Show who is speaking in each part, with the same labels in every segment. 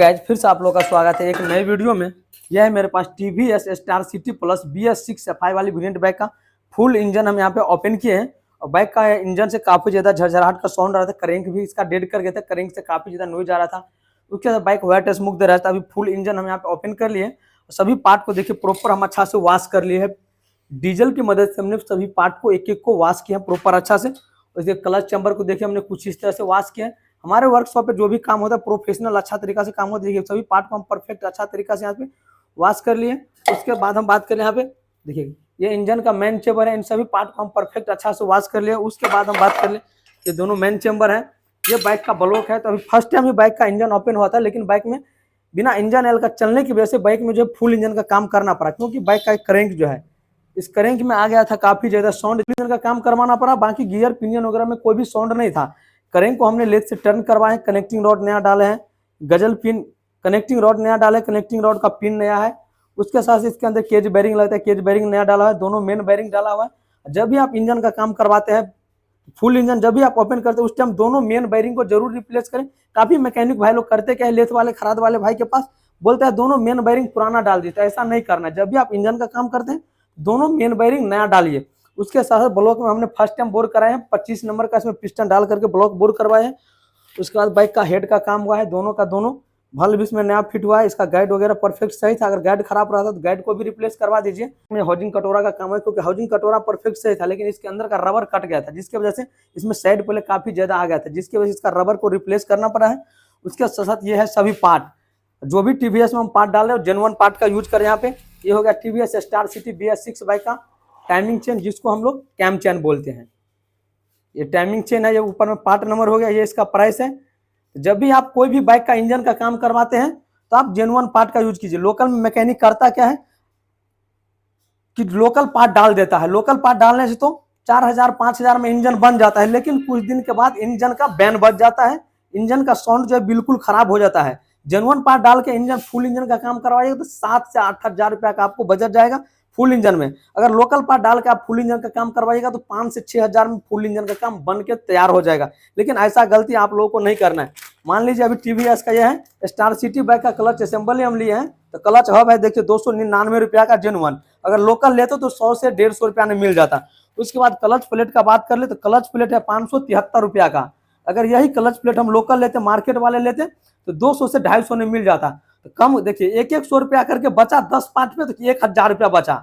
Speaker 1: Guys फिर से आप लोग का स्वागत है एक नए वीडियो में। यह है मेरे पास TVS star city plus BS6 FI वाली वेरिएंट बाइक का फुल इंजन हम यहाँ पे ओपन किए हैं। और बाइक का इंजन से काफी ज्यादा झरझराहट का साउंड आ रहा था, करेंट भी इसका डेड कर गया था, करेंट से काफी ज्यादा नॉइज आ रहा था। उसके बाद बाइक वाइट स्मोक दे रहा था। अभी फुल इंजन हम यहाँ पे ओपन कर लिए। सभी पार्ट को देखिए प्रॉपर हम अच्छा से वॉश कर लिए है। डीजल की मदद से हमने सभी पार्ट को एक एक को वॉश किया प्रॉपर अच्छा से। और क्लच चैम्बर को देखिए हमने कुछ इस तरह से वॉश किया है। हमारे वर्कशॉप पे जो भी काम होता है प्रोफेशनल अच्छा तरीका से काम होता है। देखिए सभी पार्ट को हम परफेक्ट अच्छा तरीका से यहाँ पे वॉश कर लिए। उसके बाद हम बात करें यहाँ पे देखिए ये इंजन का मेन चेंबर है। इन सभी पार्ट को हम परफेक्ट अच्छा से वॉश कर लिए। उसके बाद हम बात कर ले ये दोनों मेन चेंबर है। ये बाइक का ब्लॉक है। तो अभी फर्स्ट टाइम ही बाइक का इंजन ओपन हुआ था, लेकिन बाइक में बिना इंजन ऑयल का चलने की वजह से बाइक में जो फुल इंजन का काम करना पड़ा, क्योंकि बाइक का करेंट जो है इस करेंट में आ गया था, काफी ज्यादा साउंड इंजन का काम करवाना पड़ा। बाकी गियर पिनियन वगैरह में कोई भी साउंड नहीं था। करेंट को हमने लेथ से टर्न करवाए, कनेक्टिंग रॉड नया डाले हैं, गजल पिन कनेक्टिंग रॉड नया डाले, कनेक्टिंग रॉड का पिन नया है। उसके साथ इसके अंदर केज बेरिंग लगता है, केज बेरिंग नया डाला है, दोनों मेन बेरिंग डाला हुआ है। जब भी आप इंजन का काम करवाते हैं फुल इंजन जब भी आप ओपन करते हैं उस टाइम दोनों मेन बेरिंग को जरूर रिप्लेस करें। काफी मैकेनिक भाई लोग करते क्या है, लेथ वाले खराद वाले भाई के पास बोलते हैं दोनों मेन बेरिंग पुराना डाल देता है। ऐसा नहीं करना। जब भी आप इंजन का काम करते हैं दोनों मेन बेरिंग नया डालिए। उसके साथ ब्लॉक में हमने फर्स्ट टाइम बोर कराए हैं 25 नंबर का, इसमें पिस्टन डाल करके ब्लॉक बोर करवाए हैं। उसके बाद बाइक का हेड का काम हुआ है, दोनों का दोनों बल्ब इसमें नया फिट हुआ है। इसका गाइड वगैरह परफेक्ट सही था। अगर गाइड खराब रहा था तो गाइड को भी रिप्लेस करवा दीजिए। हाउसिंग कटोरा का काम है, क्योंकि हाउसिंग कटोरा परफेक्ट सही था, लेकिन इसके अंदर का रबर कट गया था, जिसकी वजह से इसमें साइड पहले काफी ज्यादा आ गया था, जिसकी वजह से इसका रबर को रिप्लेस करना पड़ा है। उसके साथ ये है सभी पार्ट, जो भी टीवीएस में हम पार्ट डाल रहे हैं जेन्युइन पार्ट का यूज करें। यहाँ पे ये हो गया TVS star city BS6 bike का टाइमिंग चेन, जिसको हम लोग कैम चेन बोलते हैं। ये टाइमिंग चेन है, ये ऊपर में पार्ट नंबर हो गया, ये इसका प्राइस है। जब भी आप कोई भी बाइक का इंजन का काम करवाते हैं तो आप जेन्युइन पार्ट का यूज कीजिए। लोकल मैकेनिक करता क्या है कि लोकल पार्ट डाल देता है। लोकल पार्ट डालने से तो 4000 5000 में इंजन बन जाता है, लेकिन कुछ दिन के बाद इंजन का बैन बच जाता है, इंजन का साउंड जो है बिल्कुल खराब हो जाता है। जेन्युइन पार्ट डाल के इंजन फुल इंजन का काम करवाइएगा तो 7 से 8 हजार रुपया का आपको बजट जाएगा फुल इंजन में। अगर लोकल पार्ट डाल के आप फुल इंजन का काम करवाइएगा तो 5 से 6 हजार में फुल इंजन का काम बन के तैयार हो जाएगा। लेकिन ऐसा गलती आप लोगों को नहीं करना है। मान लीजिए अभी टीवीएस का यह है स्टार सिटी बाइक का क्लच असेंबली हम लिए हैं, तो क्लच हब है देखिए 299 रुपया का जेन्युइन। अगर लोकल लेते तो 100 से 150 रुपया में मिल जाता। उसके बाद क्लच प्लेट का बात कर ले तो क्लच प्लेट है 573 रुपया का। अगर यही क्लच प्लेट हम लोकल लेते मार्केट वाले लेते तो 200 से 250 में मिल जाता। तो कम देखिए 100 रुपया करके बचा 10 पार्ट पे, तो 1000 रुपया बचा।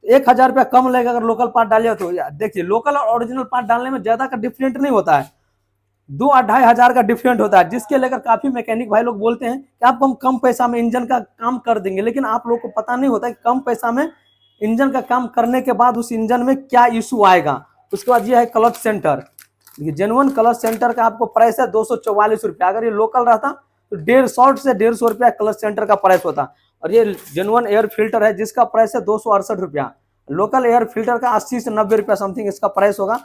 Speaker 1: 1000 रुपया कम लगेगा अगर लोकल पार्ट डालिए तो। देखिए लोकल और ओरिजिनल पार्ट डालने में ज्यादा का डिफरेंट नहीं होता है, 2-2.5 हजार का डिफरेंट होता है, जिसके लेकर काफी मैकेनिक भाई लोग बोलते हैं कि आपको हम कम पैसा में इंजन का काम कर देंगे। लेकिन आप लोग को पता नहीं होता कि कम पैसा में इंजन का काम करने के बाद उस इंजन में क्या इशू आएगा। उसके बाद ये है clutch centre. Genuine clutch centre का आपको प्राइस है 244 रुपया। अगर ये लोकल रहता तो 150 से 150 रुपया क्लच सेंटर का प्राइस होता। और ये जेन्युइन एयर फिल्टर है, जिसका प्राइस है 268 रुपया। लोकल एयर फिल्टर का 80 से 90 रुपया समथिंग इसका प्राइस होगा।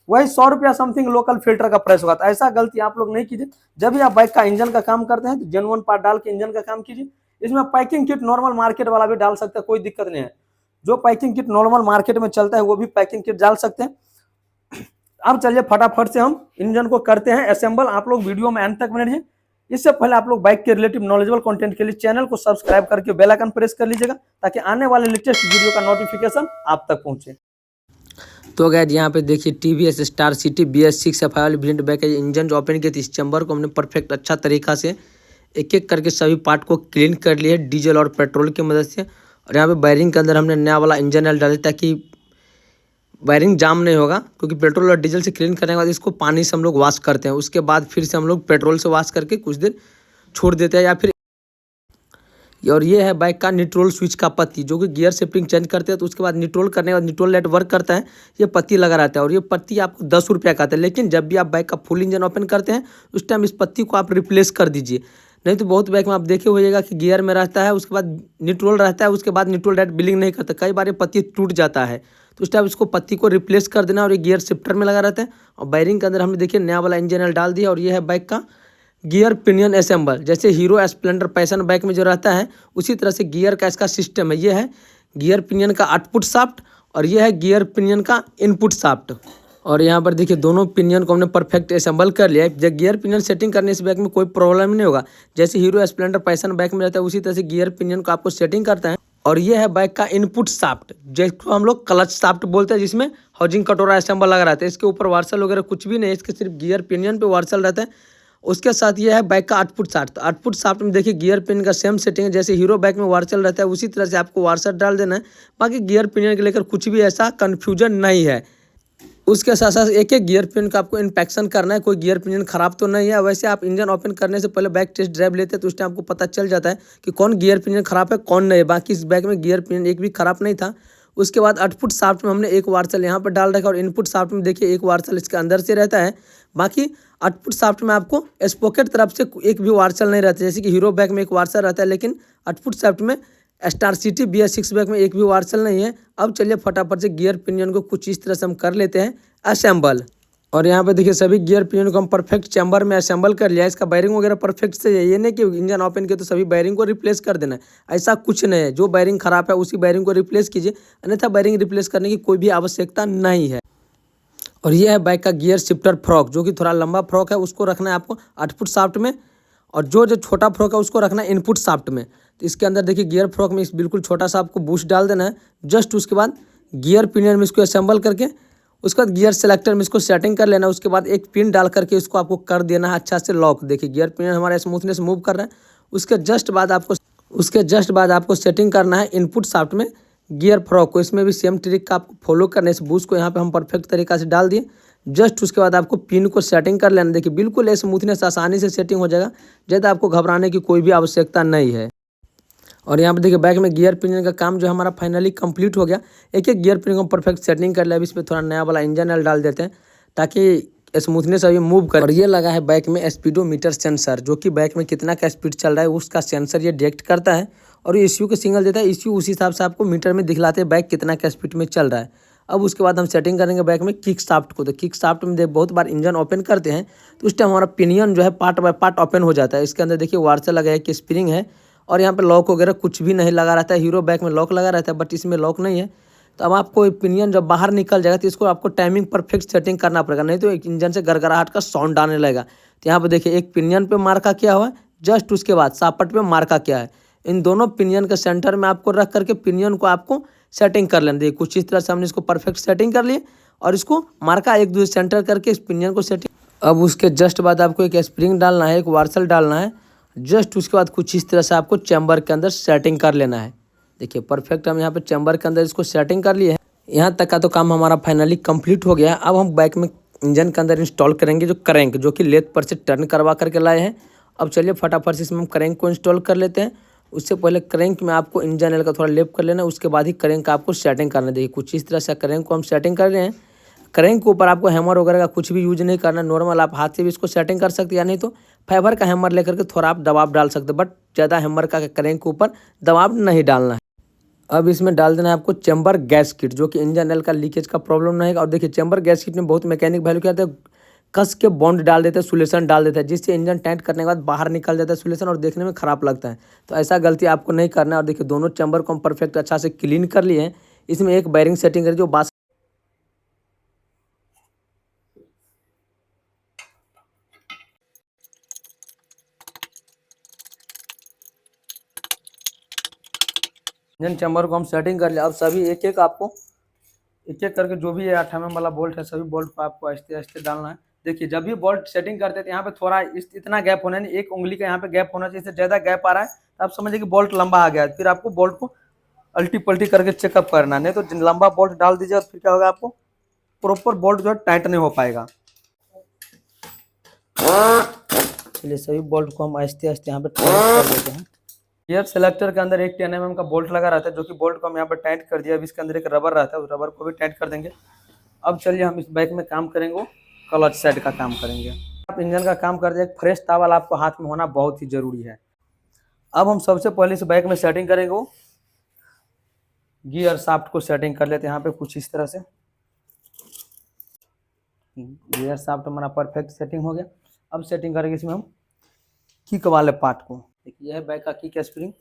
Speaker 1: वही 100 रुपया समथिंग लोकल फिल्टर का प्राइस होगा। तो ऐसा गलती आप लोग नहीं कीजिए। जब भी आप बाइक का इंजन का काम करते हैं तो जेन्युइन पार्ट डाल के इंजन का काम कीजिए। इसमें पैकिंग किट नॉर्मल मार्केट वाला भी डाल सकते हैं, कोई दिक्कत नहीं है। जो पैकिंग किट नॉर्मल मार्केट में चलता है वो भी पैकिंग किट डाल सकते हैं। अब चलिए फटाफट से हम इंजन को करते हैं असेंबल। आप लोग वीडियो में अंत तक बने रहिए। इससे पहले आप लोग बाइक के रिलेटिव नॉलेजेबल कंटेंट के लिए चैनल को सब्सक्राइब करके बेल आइकन प्रेस कर लीजिएगा, ताकि आने वाले लेटेस्ट वीडियो का नोटिफिकेशन आप तक पहुंचे।
Speaker 2: तो गाइस यहाँ पे देखिए TVS star city BS6 FI वाली वेरिएंट बाइक है। इंजन जो ओपन किया था इस चैम्बर को हमने परफेक्ट अच्छा तरीका से एक एक करके सभी पार्ट को क्लीन कर लिया डीजल और पेट्रोल की मदद से। और यहाँ पे वायरिंग के अंदर हमने नया वाला इंजन ऑयल डाला ताकि वायरिंग जाम नहीं होगा, क्योंकि पेट्रोल और डीजल से क्लीन करने के बाद इसको पानी से हम लोग वॉश करते हैं। उसके बाद फिर से हम लोग पेट्रोल से वॉश करके कुछ देर छोड़ देते हैं या फिर। और ये है बाइक का न्यूट्रल स्विच का पत्ती, जो कि गियर शिफ्टिंग चेंज करते हैं तो उसके बाद न्यूट्रल करने के बाद न्यूट्रल लाइट वर्क करता है, ये पत्ती लगा रहता है। और ये पत्ती आपको 10 रुपया का आता है। लेकिन जब भी आप बाइक का फुल इंजन ओपन करते हैं उस टाइम इस पत्ती को आप रिप्लेस कर दीजिए। नहीं तो बहुत बाइक में आप देखे होइएगा कि गियर में रहता है, उसके बाद न्यूट्रल रहता है, उसके बाद न्यूट्रल लाइट बिलिंग नहीं करता। कई बार ये पत्ती टूट जाता है, तो उस टाइम इसको पत्ती को रिप्लेस कर देना। और ये गियर शिफ्टर में लगा रहता है। और वायरिंग के अंदर हमने देखिए नया वाला इंजन ऑयल डाल दिया। और ये है बाइक का गियर पिनियन असेंबल। जैसे हीरो स्प्लेंडर पैशन बाइक में जो रहता है उसी तरह से गियर का इसका सिस्टम है। ये है गियर पिनियन का आउटपुट शाफ्ट और ये है गियर पिनियन का इनपुट शाफ्ट। और यहाँ पर देखिए दोनों पिनियन को हमने परफेक्ट असेंबल कर लिया है। जब गियर पिनियन सेटिंग करने से बाइक में कोई प्रॉब्लम नहीं होगा। जैसे हीरो स्प्लेंडर पैशन बाइक में रहता है उसी तरह से गियर पिनियन को आपको सेटिंग करता है। और ये है बाइक का इनपुट शाफ्ट, जिसको हम लोग क्लच शाफ्ट बोलते हैं, जिसमें हाउसिंग कटोरा असेंबल लगा रहता है। इसके ऊपर वार्सल वगैरह कुछ भी नहीं है, इसके सिर्फ गियर पिनियन पे वार्सल रहता है। उसके साथ ये है बाइक का आउटपुट शाफ्ट। तो आउटपुट शाफ्ट में देखिए गियर पिन का सेम सेटिंग है, जैसे हीरो बाइक में वार्सल रहता है उसी तरह से आपको वार्सल डाल देना है। बाकी गियर पिनियन के लेकर कुछ भी ऐसा कन्फ्यूजन नहीं है। उसके साथ साथ एक एक गियर पिन का आपको इंस्पेक्शन करना है, कोई गियर पिन खराब तो नहीं है। वैसे आप इंजन ओपन करने से पहले बाइक टेस्ट ड्राइव लेते हैं तो उस टाइम आपको पता चल जाता है कि कौन गियर पिन खराब है कौन नहीं है। बाकी इस बाइक में गियर पिन एक भी खराब नहीं था। उसके बाद आउटपुट शाफ्ट में हमने एक वार्सल यहाँ पर डाल रखा और इनपुट शाफ्ट में देखिए एक वार्सल इसके अंदर से रहता है। बाकी आउटपुट शाफ्ट में आपको स्पोकेट तरफ से एक भी वार्सल नहीं रहता, जैसे कि हीरो बाइक में एक वार्सल रहता है, लेकिन आउटपुट शाफ्ट में स्टार सिटी BS6 बाइक में एक भी वार्सल नहीं है। अब चलिए फटाफट से गियर पिनियन को कुछ इस तरह से हम कर लेते हैं असेंबल। और यहाँ पे देखिए सभी गियर पिनियन को हम परफेक्ट चैम्बर में असेंबल कर लिया है। इसका बैरिंग वगैरह परफेक्ट से है, ये नहीं कि इंजन ओपन किया तो सभी बैरिंग को रिप्लेस कर देना है, ऐसा कुछ नहीं है। जो बैरिंग खराब है उसी बैरिंग को रिप्लेस कीजिए, अन्यथा बैरिंग रिप्लेस करने की कोई भी आवश्यकता नहीं है। और ये है बाइक का गियर शिफ्टर फ्रॉक, जो कि थोड़ा लंबा फ्रॉक है, उसको रखना है आपको आउटपुट शाफ्ट में। और जो जो छोटा फ्रॉक है उसको रखना है इनपुट शाफ्ट में। तो इसके अंदर देखिए गियर फ्रॉक में इस बिल्कुल छोटा सा आपको बूस्ट डाल देना है। जस्ट उसके बाद गियर पिनियन में इसको असेंबल करके उसके बाद गियर सेलेक्टर में इसको सेटिंग कर लेना। उसके बाद एक पिन डाल करके इसको आपको कर देना है अच्छा से लॉक। देखिए गियर पिनियन हमारा स्मूथनेस मूव कर रहा है। उसके जस्ट बाद आपको सेटिंग करना है इनपुट शाफ्ट में गियर फ्रॉक को। इसमें भी सेम ट्रिक का आपको फॉलो करने से बूस्ट को यहाँ पे हम परफेक्ट तरीका से डाल दिए। जस्ट उसके बाद आपको पिन को सेटिंग कर लेना। देखिए बिल्कुल स्मूथनेस आसानी से सेटिंग हो जाएगा, ज़्यादा आपको घबराने की कोई भी आवश्यकता नहीं है। और यहाँ पे देखिए बाइक में गियर पिनियन का काम जो हमारा फाइनली कंप्लीट हो गया। एक एक गियर पिनियन को परफेक्ट सेटिंग कर लिया। अब इस पर थोड़ा नया वाला इंजन ऑयल डाल देते हैं ताकि स्मूथनेस अभी मूव कर। और ये लगा है बाइक में स्पीडोमीटर सेंसर, जो कि बाइक में कितना का स्पीड चल रहा है उसका सेंसर ये डिटेक्ट करता है और ECU के सिग्नल देता है। ECU उसी हिसाब से आपको मीटर में दिखलाते हैं बाइक कितना का स्पीड में चल रहा है। अब उसके बाद हम सेटिंग करेंगे बाइक में किक शाफ्ट को। तो किक शाफ्ट में बहुत बार इंजन ओपन करते हैं तो उस टाइम हमारा पिनियन जो है पार्ट बाय पार्ट ओपन हो जाता है। इसके अंदर देखिए वार्सल लगा है कि स्प्रिंग है और यहाँ पे लॉक वगैरह कुछ भी नहीं लगा रहता है। हीरो बाइक में लॉक लगा रहता है बट इसमें लॉक नहीं है। तो अब आपको पिनियन जब बाहर निकल जाएगा तो इसको आपको टाइमिंग परफेक्ट सेटिंग करना पड़ेगा, नहीं तो एक इंजन से गड़गड़ाहट का साउंड आने लगेगा। तो यहाँ पे देखिए एक पिनियन पे मार्का किया हुआ है, जस्ट उसके बाद सापट पे मार्का किया है। इन दोनों पिनियन के सेंटर में आपको रख करके पिनियन को आपको सेटिंग कर लेना। देखिए कुछ इस तरह से हमने इसको परफेक्ट सेटिंग कर लिए और इसको मार्का एक दूसरे सेंटर करके इस पिनियन को सेटिंग। अब उसके जस्ट बाद आपको एक स्प्रिंग डालना है, एक वार्सल डालना है। जस्ट उसके बाद कुछ इस तरह से आपको चैम्बर के अंदर सेटिंग कर लेना है। देखिए परफेक्ट हम यहाँ पे चैम्बर के अंदर इसको सेटिंग कर लिए हैं। यहाँ तक का तो काम हमारा फाइनली कंप्लीट हो गया है। अब हम बाइक में इंजन के अंदर इंस्टॉल करेंगे जो क्रैंक, जो कि लेथ पर से टर्न करवा करके लाए हैं। अब चलिए फटाफट से इसमें हम क्रैंक को इंस्टॉल कर लेते हैं। उससे पहले क्रैंक में आपको इंजन ऑयल का थोड़ा लेप कर लेना है, उसके बाद ही क्रैंक का आपको सेटिंग करना है। देखिए कुछ इस तरह से क्रैंक को हम सेटिंग कर रहे हैं। क्रैंक के ऊपर आपको हैमर वगैरह का कुछ भी यूज नहीं करना, नॉर्मल आप हाथ से भी इसको सेटिंग कर सकते हैं, या नहीं तो फाइबर का हैमर लेकर के थोड़ा आप दबाव डाल सकते हैं, बट ज़्यादा हैमर का क्रैंक के ऊपर दबाव नहीं डालना है। अब इसमें डाल देना है आपको चैम्बर गैस किट, जो कि इंजन ऑयल का लीकेज का प्रॉब्लम नहीं है। और देखिए चैम्बर गैस किट में बहुत मैकेनिक वैल्यू क्या होता है, कस के बॉन्ड डाल देते हैं, सोल्यूशन डाल देते हैं, जिससे इंजन टाइट करने के बाद बाहर निकल जाता है सोल्यूशन और देखने में खराब लगता है। तो ऐसा गलती आपको नहीं करना है। और देखिए दोनों चैम्बर को हम परफेक्ट अच्छा से क्लीन कर लिए हैं। इसमें एक बैरिंग सेटिंग करें जो बास इंजन चैम्बर को हम सेटिंग कर लिया। अब सभी एक एक करके जो भी 8mm वाला बोल्ट है, सभी बोल्ट को आपको आहिस्ते आहिस्ते डालना है। देखिए जब भी बोल्ट सेटिंग करते हैं तो यहाँ पे थोड़ा इतना गैप होना नहीं, एक उंगली का यहाँ पे गैप होना चाहिए। इससे ज़्यादा गैप आ रहा है तो आप समझिए कि बोल्ट लंबा आ गया है। फिर आपको बोल्ट को अल्टी पल्टी करके चेकअप करना, नहीं तो लंबा बोल्ट डाल दीजिए और फिर क्या होगा, आपको प्रॉपर बोल्ट जो है टाइट नहीं हो पाएगा। चलिए सभी बोल्ट को हम आहिस्ते आहिस्ते यहाँ पे टाइट कर देते हैं। गियर सेलेक्टर के अंदर एक 10mm का बोल्ट लगा रहता है, जो कि बोल्ट को हम यहाँ पर टाइट कर दिया। अब इसके अंदर एक रबर रहता है, उस रबर को भी टाइट कर देंगे। अब चलिए हम इस बाइक में काम करेंगे, क्लच साइड का काम करेंगे। आप इंजन का काम कर दे, एक फ्रेश टावल आपको हाथ में होना बहुत ही जरूरी है। अब हम सबसे पहले इस बाइक में सेटिंग करेंगे गियर शाफ्ट को सेटिंग कर लेते हैं। यहाँ पे कुछ इस तरह से गियर शाफ्ट हमारा परफेक्ट सेटिंग हो गया। अब सेटिंग करेंगे इसमें हम किक वाले पार्ट को। देखिए यह है बाइक का किक स्प्रिंग।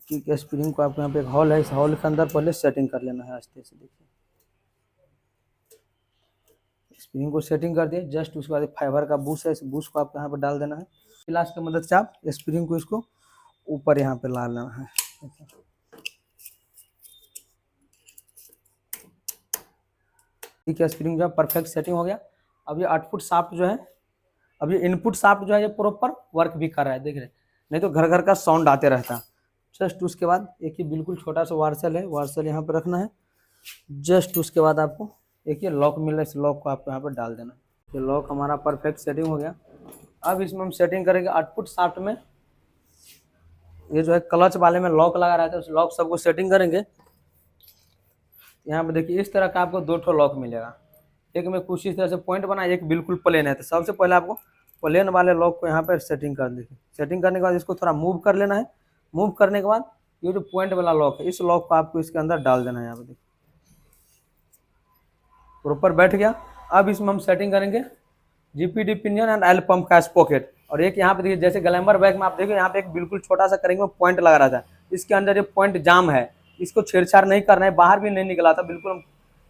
Speaker 2: किक स्प्रिंग को आपको यहाँ पे एक हॉल है, इस हॉल के अंदर पहले सेटिंग कर लेना है आस्ते से। देखिए
Speaker 1: स्प्रिंग को सेटिंग कर दिए। जस्ट उसके बाद फाइबर का बूश है, इस बूश को आपको यहाँ पर डाल देना है। गिलास की मदद से आप स्प्रिंग को इसको ऊपर यहाँ पे ला लेना है। ठीक है, स्प्रिंग जो है परफेक्ट सेटिंग हो गया। अब ये आउटपुट शाफ्ट जो है, अब ये इनपुट शाफ्ट जो है ये प्रॉपर वर्क भी कर रहा है, देख रहे हैं, नहीं तो घर घर का साउंड आते रहता। जस्ट उसके बाद एक ये बिल्कुल छोटा सा वार्सल है, वार्सल यहाँ पे रखना है। जस्ट उसके बाद आपको एक ये लॉक मिल रहा है, इस लॉक को आपको यहाँ पर डाल देना है। ये लॉक हमारा परफेक्ट सेटिंग हो गया। अब इसमें हम सेटिंग करेंगे आउटपुट शाफ्ट में, ये जो है क्लच वाले में लॉक लगा रहता है, उस लॉक सबको सेटिंग करेंगे। यहाँ पे देखिए इस तरह का आपको 2 ठो लॉक मिलेगा, एक में कुछ इस तरह से पॉइंट बना, एक बिल्कुल प्लेन है। तो सबसे पहले आपको प्लेन वाले लॉक को यहाँ पर सेटिंग कर दीजिए। सेटिंग करने के बाद इसको थोड़ा मूव कर लेना है। मूव करने के बाद ये जो पॉइंट वाला लॉक है, इस लॉक को आपको इसके अंदर डाल देना है। यहाँ पे देखिए प्रॉपर बैठ गया। अब इसमें हम सेटिंग करेंगे GPD pinion and oil pump का स्पॉकेट। और एक यहाँ पे देखिए जैसे ग्लैमर बैग में आप देखिए यहाँ पे एक बिल्कुल छोटा सा करेंगे पॉइंट लगा रहा था, इसके अंदर ये पॉइंट जाम है, इसको छेड़छाड़ नहीं करना है, बाहर भी नहीं निकला था बिल्कुल।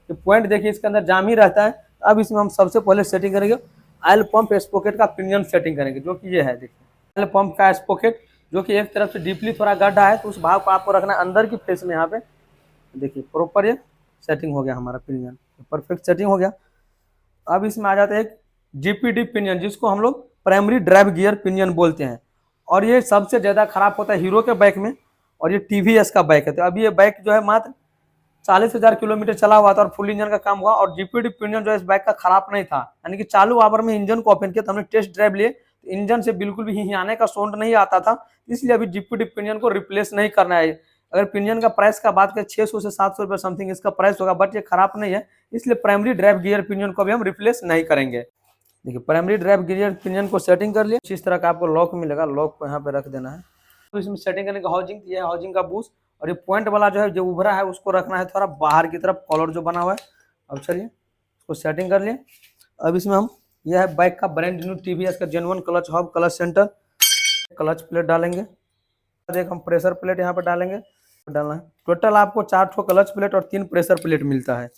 Speaker 1: ये पॉइंट देखिए इसके अंदर जाम ही रहता है। अब इसमें हम सबसे पहले सेटिंग करेंगे ऑयल पंप स्पॉकेट का पिनियन सेटिंग करेंगे, जो कि ये है देखिए ऑयल पंप का स्पॉकेट, जो कि एक तरफ से डीपली थोड़ा गड्ढा है, तो उस भाग को आपको रखना है अंदर की फेस में। यहाँ पे देखिए प्रॉपर ये सेटिंग हो गया हमारा पिनियन, परफेक्ट सेटिंग हो गया। अब इसमें आ जाता है एक जीपीडी पिनियन, जिसको हम लोग प्राइमरी ड्राइव गियर पिनियन बोलते हैं। और ये सबसे ज़्यादा खराब होता है हीरो के बाइक में, और ये टीवीएस का बाइक है। तो अभी ये बाइक जो है मात्र 40,000 किलोमीटर चला हुआ था और फुल इंजन का काम हुआ, और जीपीडी पिनियन जो है इस बाइक का खराब नहीं था, यानी कि चालू आवर में इंजन को ओपन किया तो हमने टेस्ट ड्राइव लिए, तो इंजन से बिल्कुल भी हिहाने का साउंड नहीं आता था। इसलिए अभी जीपीडी पिनियन को रिप्लेस नहीं करना है। अगर पिनियन का प्राइस का बात करें 600 से 700 रुपये समथिंग इसका प्राइस होगा, बट ये खराब नहीं है, इसलिए प्राइमरी ड्राइव गियर पिनियन को भी हम रिप्लेस नहीं करेंगे। देखिए प्राइमरी ड्राइव गियर पिनियन को सेटिंग कर लिया। इस तरह का आपको लॉक मिलेगा, लॉक को यहाँ पे रख देना है। तो इसमें सेटिंग करने का हाउसिंग, ये है हाउसिंग का बूस्ट, और ये पॉइंट वाला जो है जो उभरा है उसको रखना है थोड़ा बाहर की तरफ, कॉलर जो बना हुआ है। अब चलिए इसको सेटिंग कर लिए। अब इसमें हम, यह है बाइक का ब्रांड न्यू टीवीएस का genuine clutch hub clutch centre, clutch plate डालेंगे। एक हम प्रेशर प्लेट यहाँ पे डालेंगे, डालना है। टोटल आपको 4 ठो क्लच प्लेट और 3 प्रेशर प्लेट मिलता है।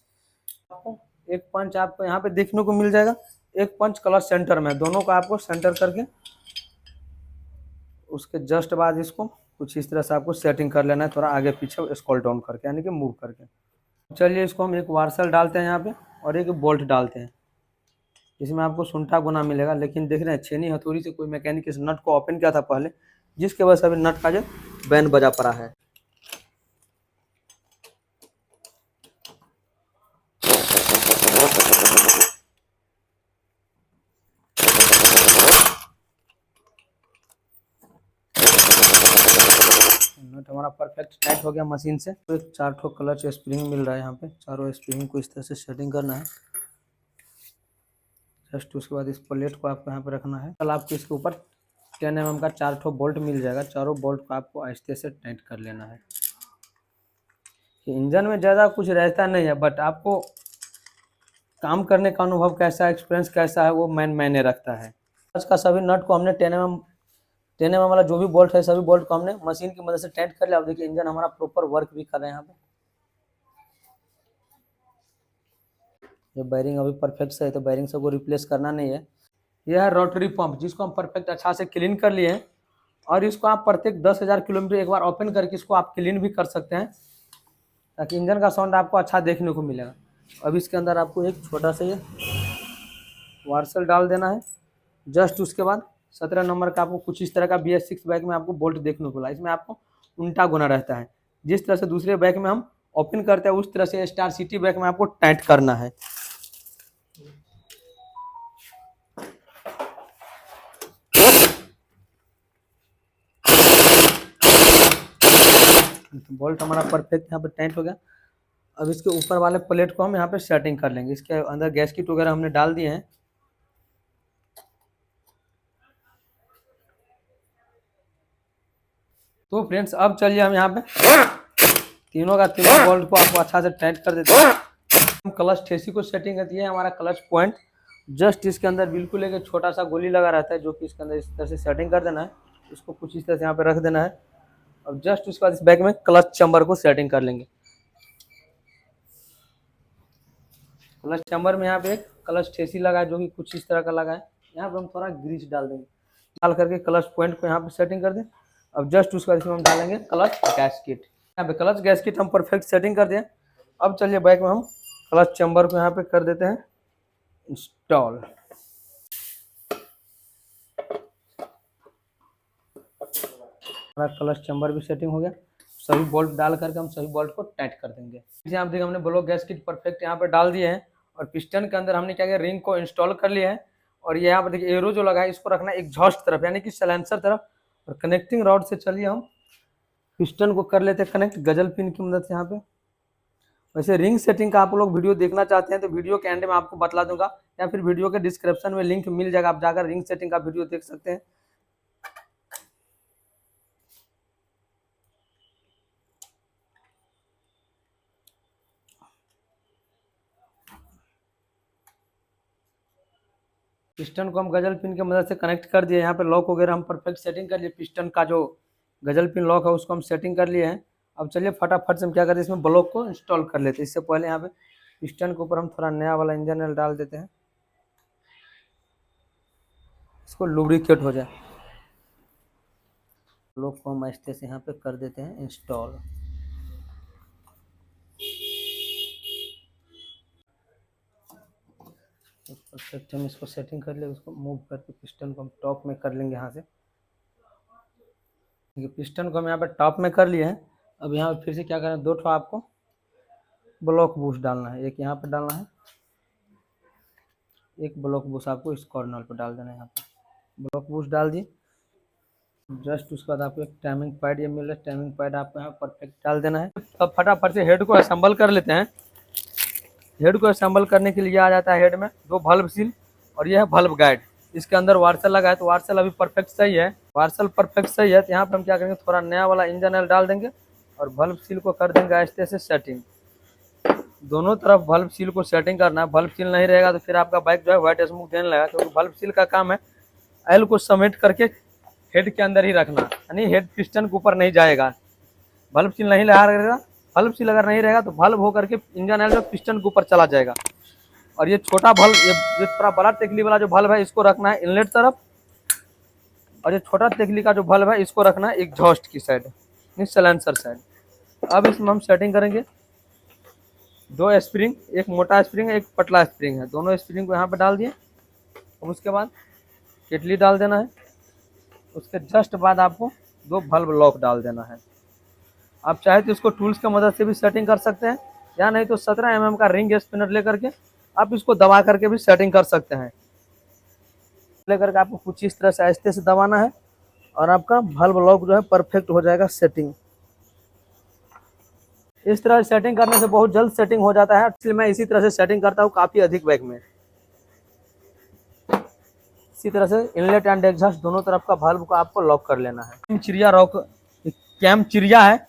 Speaker 1: आपको एक पंच आपको यहाँ पे देखने को मिल जाएगा, एक पंच क्लच सेंटर में, दोनों को आपको सेंटर करके उसके जस्ट बाद इसको कुछ इस तरह से आपको सेटिंग कर लेना है, थोड़ा आगे पीछे स्क्रॉल डाउन करके, यानी कि मूव करके। चलिए इसको हम एक वार्सल डालते हैं यहाँ पे, और एक बोल्ट डालते हैं। इसमें आपको सुंठा गुना मिलेगा, लेकिन देख रहे हैं छेनी हथौड़ी से कोई मैकेनिक इस नट को ओपन किया था पहले, जिसके वजह से अभी नट का जो बैन बजा पड़ा है। नट हमारा परफेक्ट टाइट हो गया मशीन से। तो 4 ठो क्लच स्प्रिंग मिल रहा है यहाँ पे, चारों स्प्रिंग को इस तरह से सेटिंग करना है। जस्ट उसके बाद इस प्लेट को आपको यहाँ पे रखना है। कल आपको इसके ऊपर 10 mm का 4 ठो बोल्ट मिल जाएगा, चारों बोल्ट को आपको आहिस्ते से टाइट कर लेना है। इंजन में ज़्यादा कुछ रहता नहीं है, बट आपको काम करने का अनुभव कैसा है, एक्सपीरियंस कैसा है, वो मायने रखता है। आज का सभी नट को हमने 10 mm वाला जो भी बोल्ट है, सभी बोल्ट को हमने मशीन की मदद से टाइट कर लिया। अब देखिए इंजन हमारा प्रॉपर वर्क भी कर रहे हैं। यहाँ पे ये बैरिंग अभी परफेक्ट से है, तो बैरिंग सबको रिप्लेस करना नहीं है। यह है रोटरी पंप, जिसको हम परफेक्ट अच्छा से क्लीन कर लिए हैं, और इसको आप प्रत्येक 10,000 किलोमीटर एक बार ओपन करके इसको आप क्लीन भी कर सकते हैं, ताकि इंजन का साउंड आपको अच्छा देखने को मिलेगा। अब इसके अंदर आपको एक छोटा सा ये वार्सल डाल देना है। जस्ट उसके बाद 17 नंबर का आपको कुछ इस तरह का BS6 बैग में आपको बोल्ट देखने को मिला। इसमें आपको उल्टा गुना रहता है, जिस तरह से दूसरे बैग में हम ओपन करते हैं उस तरह से स्टार सिटी बैग में आपको टाइट करना है। बोल्ट हमारा परफेक्ट यहाँ पे टाइट हो गया। अब इसके ऊपर वाले प्लेट को हम यहाँ पे सेटिंग कर लेंगे। इसके अंदर गैस्केट वगैरह हमने डाल दिए हैं। तो फ्रेंड्स अब चलिए हम यहाँ पे तीनों का तीनों बोल्ट को आपको अच्छा से टाइट कर देते हैं। हम क्लच ठेसी को सेटिंग करती है, हमारा क्लच पॉइंट जस्ट इसके अंदर बिल्कुल एक छोटा सा गोली लगा रहता है, जो कि इसके अंदर इस तरह से सेटिंग कर देना है। इसको कुछ इस तरह से यहाँ पे रख देना है। अब जस्ट उसके बाद इस बैग में क्लच चैम्बर को सेटिंग कर लेंगे। क्लच चैम्बर में यहाँ पे एक क्लच ठेसी लगा है जो कि कुछ इस तरह का लगा है। यहाँ पे हम थोड़ा ग्रीस डाल देंगे, डाल करके क्लच पॉइंट को यहाँ पे सेटिंग कर दें। अब जस्ट उसके बाद इसमें हम डालेंगे क्लच गैस्केट। यहाँ पे क्लच गैस्केट हम परफेक्ट सेटिंग कर दें। अब चलिए बाइक में हम क्लच चैम्बर को यहाँ पे कर देते हैं इंस्टॉल। हमारा क्लच चैम्बर भी सेटिंग हो गया। सभी बोल्ट डाल करके हम सभी बोल्ट को टाइट कर देंगे। यहाँ देखिए हमने ब्लॉक गैस्केट परफेक्ट यहाँ पे डाल दिए हैं और पिस्टन के अंदर हमने क्या किया, रिंग को इंस्टॉल कर लिया है। और ये यहाँ पर देखिए एरो जो लगा है इसको रखना है एग्जॉस्ट तरफ यानी कि सैलेंसर तरफ। और कनेक्टिंग रॉड से चलिए हम पिस्टन को कर लेते हैं कनेक्ट गजल पिन की मदद से यहाँ पे। वैसे रिंग सेटिंग का आप लोग वीडियो देखना चाहते हैं तो वीडियो के एंड में आपको बतला दूंगा, या फिर वीडियो के डिस्क्रिप्शन में लिंक मिल जाएगा, आप जाकर रिंग सेटिंग का वीडियो देख सकते हैं। पिस्टन को हम गजल पिन की मदद से कनेक्ट कर दिए। यहाँ पे लॉक वगैरह हम परफेक्ट सेटिंग कर लिए। पिस्टन का जो गजल पिन लॉक है उसको हम सेटिंग कर लिए हैं। अब चलिए फटाफट से हम क्या करते हैं, इसमें ब्लॉक को इंस्टॉल कर लेते हैं। इससे पहले यहाँ पे पिस्टन के ऊपर हम थोड़ा नया वाला इंजन ऑयल डाल देते हैं, इसको लुब्रिकेट हो जाए। ब्लॉक को हम आहिस्ते से यहाँ पे कर देते हैं इंस्टॉल। परफेक्ट हम इसको सेटिंग कर ले, उसको मूव करके पिस्टन को हम टॉप में कर लेंगे यहाँ से। पिस्टन को हम यहाँ पे टॉप में कर लिए हैं। अब यहाँ पे फिर से क्या करना है, दो ठो आपको ब्लॉक बूस्ट डालना है। एक यहाँ पे डालना है, एक ब्लॉक बूस्ट आपको इस कॉर्नर पे डाल देना है। यहाँ पे ब्लॉक बूस्ट डाल दिए। जस्ट उसके बाद आपको एक टाइमिंग पैड ये मिल रहा है, टाइमिंग पैड आपको यहाँ परफेक्ट डाल देना है। अब फटाफट से हेड को असेंबल कर लेते हैं। हेड को असेंबल करने के लिए आ जाता है हेड में दो वल्व सील और यह है वल्व गाइड। इसके अंदर वार्सल लगा है तो वार्सल अभी परफेक्ट सही है। वार्सल परफेक्ट सही है तो यहाँ पे हम क्या करेंगे, थोड़ा नया वाला इंजन ऑयल डाल देंगे और वल्व सील को कर देंगे आहिस्ते से सेटिंग। दोनों तरफ वल्व सील को सेटिंग करना है। वल्व सील नहीं रहेगा तो फिर आपका बाइक जो है व्हाइट स्मोक देने लगेगा, क्योंकि वल्व सील का काम है ऑयल को समेट करके हेड के अंदर ही रखना, यानी हेड पिस्टन के ऊपर नहीं जाएगा। वल्व सील नहीं लगा रहेगा, वल्व सील अगर नहीं रहेगा तो वल्व हो करके इंजन ऑयल जो पिस्टन के ऊपर चला जाएगा। और ये छोटा वल्व, ये थोड़ा बड़ा तेकली वाला जो वल्व है इसको रखना है इनलेट तरफ, और ये छोटा तेकली का जो वल्व है इसको रखना है एग्जॉस्ट की साइड, सैलेंसर साइड। अब इसमें हम सेटिंग करेंगे दो स्प्रिंग, एक मोटा स्प्रिंग है एक पतला स्प्रिंग है, दोनों स्प्रिंग को यहाँ पे डाल दिए। अब उसके बाद केटली डाल देना है। उसके जस्ट बाद आपको दो वल्व लॉक डाल देना है। आप चाहे तो इसको टूल्स की मदद से भी सेटिंग कर सकते हैं, या नहीं तो 17 mm का रिंग स्पिनर लेकर के आप इसको दबा करके भी सेटिंग कर सकते हैं। लेकर के आपको कुछ इस तरह से आहिस्ते से दबाना है और आपका वल्व लॉक जो है परफेक्ट हो जाएगा सेटिंग। इस तरह से सेटिंग करने से बहुत जल्द सेटिंग हो जाता है, इसलिए मैं इसी तरह से सेटिंग करता हूँ काफ़ी अधिक बाइक में। इसी तरह से इनलेट एंड एग्जॉस्ट दोनों तरफ का वल्व को आपको लॉक कर लेना है। चिड़िया रॉक कैम चिड़िया है,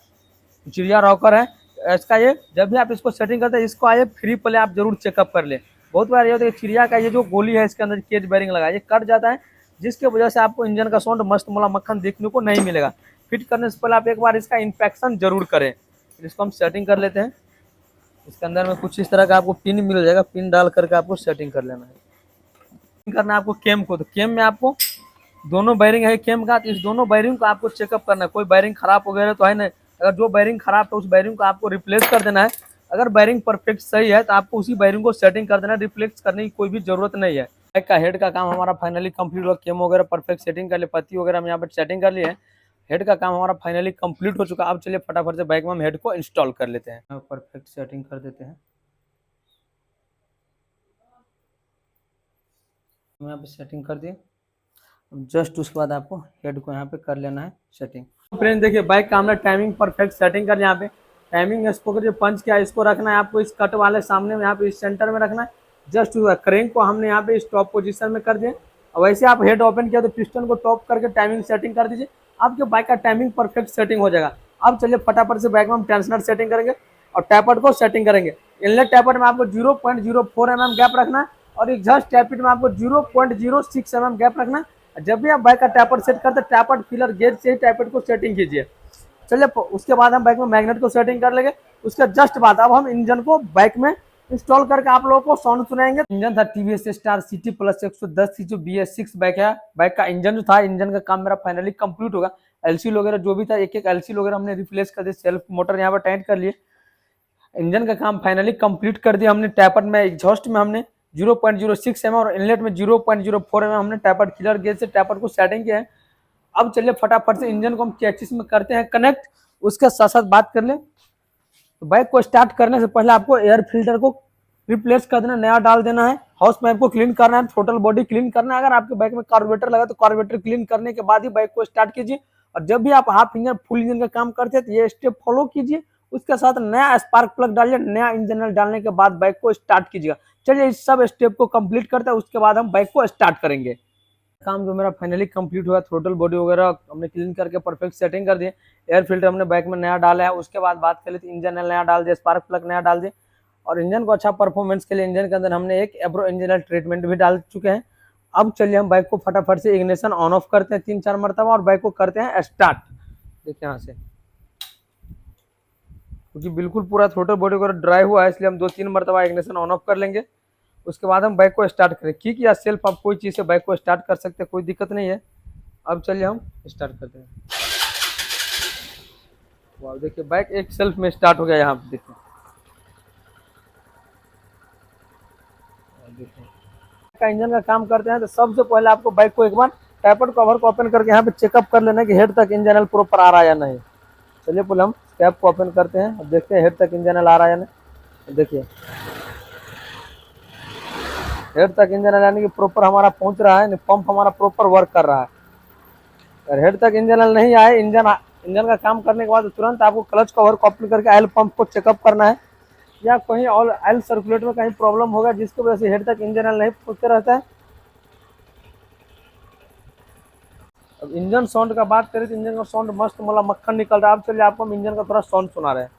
Speaker 1: चिड़िया रॉकर है इसका। ये जब भी आप इसको सेटिंग करते हैं इसको आए फ्री पहले आप जरूर चेकअप कर ले। बहुत बार ये होता है चिड़िया का ये जो गोली है इसके अंदर केज बेरिंग लगा है, ये कट जाता है, जिसकी वजह से आपको इंजन का साउंड मस्त मोला मक्खन देखने को नहीं मिलेगा। फिट करने से पहले आप एक बार इसका इंस्पेक्शन जरूर करें। इसको हम सेटिंग कर लेते हैं। इसके अंदर में कुछ इस तरह का आपको पिन मिल जाएगा, पिन डाल करके आपको सेटिंग कर लेना है। करना है आपको केम को, तो केम में आपको दोनों बैरिंग है केम का, तो इस दोनों बैरिंग को आपको चेकअप करना है। कोई बैरिंग खराब हो गया तो है नहीं, अगर जो बैरिंग खराब है उस बैरिंग को आपको रिप्लेस कर देना है। अगर बैरिंग परफेक्ट सही है तो आपको उसी बैरिंग को सेटिंग कर देना है, रिप्लेस करने की कोई भी जरूरत नहीं है। बाइक का हेड का काम हमारा फाइनली कंप्लीट हो, केम वगैरह परफेक्ट सेटिंग कर लिए, पत्ती वगैरह हम यहाँ पर सेटिंग कर लिए हैं। हेड का काम हमारा फाइनली कंप्लीट हो चुका। अब चलिए फटाफट से बाइक में हम हेड को इंस्टॉल कर लेते हैं। परफेक्ट सेटिंग कर देते हैं। यहाँ पे सेटिंग कर दिए। जस्ट उसके बाद आपको हेड को यहाँ पे कर लेना है सेटिंग। फ्रेंड देखिए बाइक का हमने टाइमिंग परफेक्ट सेटिंग कर, यहाँ पे टाइमिंग इसको जो पंच किया इसको रखना है आपको इस कट वाले सामने में, यहाँ पे इस सेंटर में रखना है। जस्ट क्रेंक को हमने यहाँ पे इस टॉप पोजीशन में कर दिया। वैसे आप हेड ओपन किया तो पिस्टन को टॉप करके टाइमिंग सेटिंग कर दीजिए, आपके बाइक का टाइमिंग परफेक्ट सेटिंग हो जाएगा। अब चलिए फटाफट से बाइक में हम टेंशनर सेटिंग करेंगे और टैपर्ड को सेटिंग करेंगे। इनलेट टैपर्ड में आपको 0.04 mm गैप रखना है और एग्जॉस्ट टैपर्ड में आपको 0.06 mm गैप रखना है। जब भी आप बाइक का टैपर्ड सेट करते हैं टैपर्ड फिलर गेज से ही टैपर्ड को सेटिंग कीजिए। चलिए उसके बाद हम बाइक में मैग्नेट को सेटिंग कर लेंगे। उसके जस्ट बाद अब हम इंजन को बाइक में इंस्टॉल करके आप लोगों को साउंड सुनाएंगे। इंजन था TVS star city plus 110 CC BS6 bike है। बाइक का इंजन जो था, इंजन का काम मेरा फाइनली कंप्लीट होगा। एलसी वगैरह जो भी था, एक एक एलसी वगैरह हमने रिप्लेस कर दिया, सेल्फ मोटर यहाँ पर टाइट कर लिए। इंजन का काम फाइनली कंप्लीट कर दिया हमने। टैपर में, एग्जॉस्ट में हमने 0.06 mm और इनलेट में 0.04 mm हमने टैपर किलर गेज से टैपर को सेटिंग किया है। अब चलिए फटाफट से इंजन को हम चेसिस में करते हैं कनेक्ट। उसके साथ साथ बात कर ले तो बाइक को स्टार्ट करने से पहले आपको एयर फिल्टर को रिप्लेस कर देना, नया डाल देना है। हाउस पाइप को क्लीन करना है, टोटल बॉडी क्लीन करना है। अगर आपके बाइक में कार्बोरेटर लगा तो कार्बोरेटर क्लीन करने के बाद ही बाइक को स्टार्ट कीजिए। और जब भी आप हाफ इंजन फुल इंजन का काम करते हैं तो ये स्टेप फॉलो कीजिए। उसके साथ नया स्पार्क प्लग डालिए, नया इंजन ऑयल डालने के बाद बाइक को स्टार्ट कीजिएगा। चलिए इस सब स्टेप को कंप्लीट करते हैं, उसके बाद हम बाइक को स्टार्ट करेंगे। काम जो मेरा फाइनली कंप्लीट हुआ, थ्रोटल बॉडी वगैरह हमने क्लीन करके परफेक्ट सेटिंग कर दिए। एयर फिल्टर हमने बाइक में नया डाला है। उसके बाद बात करें तो इंजन नया डाल दिया, स्पार्क प्लग नया डाल दिए। और इंजन को अच्छा परफॉर्मेंस के लिए इंजन के अंदर हमने एक एब्रो इंजन ऑयल ट्रीटमेंट भी डाल चुके हैं। अब चलिए हम बाइक को फटाफट से इग्निशन ऑन ऑफ करते हैं 3-4 मरतबा और बाइक को करते हैं स्टार्ट। देखिए यहाँ से, क्योंकि बिल्कुल पूरा थ्रोटल बॉडी वगैरह ड्राई हुआ है, इसलिए हम 2-3 मरतबा इग्निशन ऑन ऑफ कर लेंगे। उसके बाद हम बाइक को स्टार्ट करें। किक या सेल्फ आप कोई चीज़ से बाइक को स्टार्ट कर सकते हैं, कोई दिक्कत नहीं है। अब चलिए हम स्टार्ट करते हैं। वाह, देखिए बाइक एक सेल्फ में स्टार्ट हो गया। यहाँ पे देखिए, का इंजन का काम करते हैं तो सबसे पहले आपको बाइक को एक बार टैपर कवर को ओपन करके यहाँ पे चेकअप कर लेना है कि हेड तक इंजन ऑयल प्रॉपर आ रहा है या नहीं। चलिए पहले हम कैप को ओपन करते हैं और देखते हैं हेड तक इंजन ऑयल आ रहा है या नहीं। देखिए हेड तक इंजन ऑयल यानी कि प्रॉपर हमारा पहुंच रहा है, पंप हमारा प्रॉपर वर्क कर रहा है। अगर हेड तक इंजन ऑयल नहीं आए, इंजन का काम करने के बाद तुरंत आपको क्लच कवर को ओपन करके ऑयल पंप को चेकअप करना है, या कहीं ऑयल सर्कुलेटर में कहीं प्रॉब्लम होगा जिसकी वजह से हेड तक इंजन ऑयल नहीं पहुंचते रहता है। अब इंजन साउंड का बात करें तो इंजन का साउंड मस्त मतलब मक्खन निकल रहा है। अब चलिए आपको हम इंजन का थोड़ा साउंड सुना रहे हैं।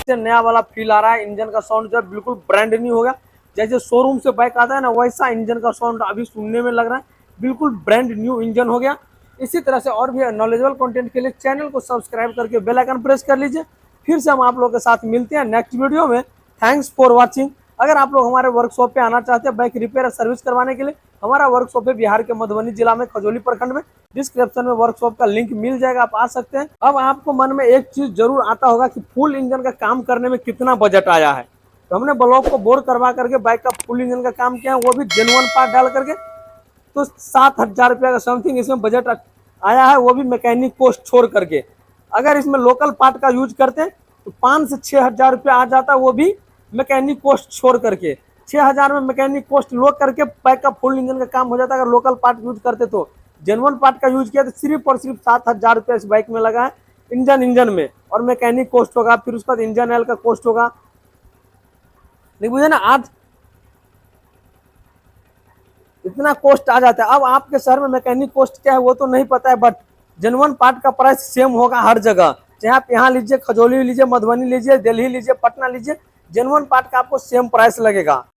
Speaker 1: नया वाला फील आ रहा है। इंजन का साउंड जब बिल्कुल ब्रांड न्यू होगा, जैसे शोरूम से बाइक आता है ना, वैसा इंजन का साउंड अभी सुनने में लग रहा है। बिल्कुल ब्रांड न्यू इंजन हो गया। इसी तरह से और भी नॉलेजेबल कंटेंट के लिए चैनल को सब्सक्राइब करके बेल आइकन प्रेस कर लीजिए। फिर से हम आप लोगों के साथ मिलते हैं नेक्स्ट वीडियो में। Thanks for watching. अगर आप लोग हमारे वर्कशॉप पे आना चाहते हैं बाइक रिपेयर और सर्विस करवाने के लिए, हमारा वर्कशॉप है बिहार के मधुबनी जिला में खजौली प्रखंड में। डिस्क्रिप्शन में वर्कशॉप का लिंक मिल जाएगा, आप आ सकते हैं। अब आपको मन में एक चीज जरूर आता होगा कि फुल इंजन का काम करने में कितना बजट आया है। तो हमने ब्लॉक को बोर करवा करके बाइक का फुल इंजन का काम किया है, वो भी जेन्युइन पार्ट डाल करके। तो 7,000 रुपया का समथिंग इसमें बजट आया है, वो भी मैकेनिक कॉस्ट छोड़ करके। अगर इसमें लोकल पार्ट का यूज करते हैं तो 5 से 6,000 रुपया आ जाता है, वो भी मैकेनिक कॉस्ट छोड़ करके। 6,000 में मैकेनिक कॉस्ट लो करके बाइक का फुल इंजन का काम हो जाता है। अगर लोकल पार्ट यूज करते तो, जेन्युइन पार्ट का यूज किया तो सिर्फ और सिर्फ 7,000 रुपया इस बाइक में लगा है। इंजन में और मैकेनिक कॉस्ट होगा, फिर उसके बाद इंजन ऑयल का कॉस्ट होगा। नहीं बुझे ना, आज इतना कॉस्ट आ जाता है। अब आपके शहर में मैकेनिक कॉस्ट क्या है वो तो नहीं पता है, बट जेन्युइन पार्ट का प्राइस सेम होगा हर जगह। चाहे आप यहाँ लीजिए, खजौली लीजिए, मधुबनी लीजिए, दिल्ली लीजिए, पटना लीजिए, जेन्युइन पार्ट का आपको सेम प्राइस लगेगा।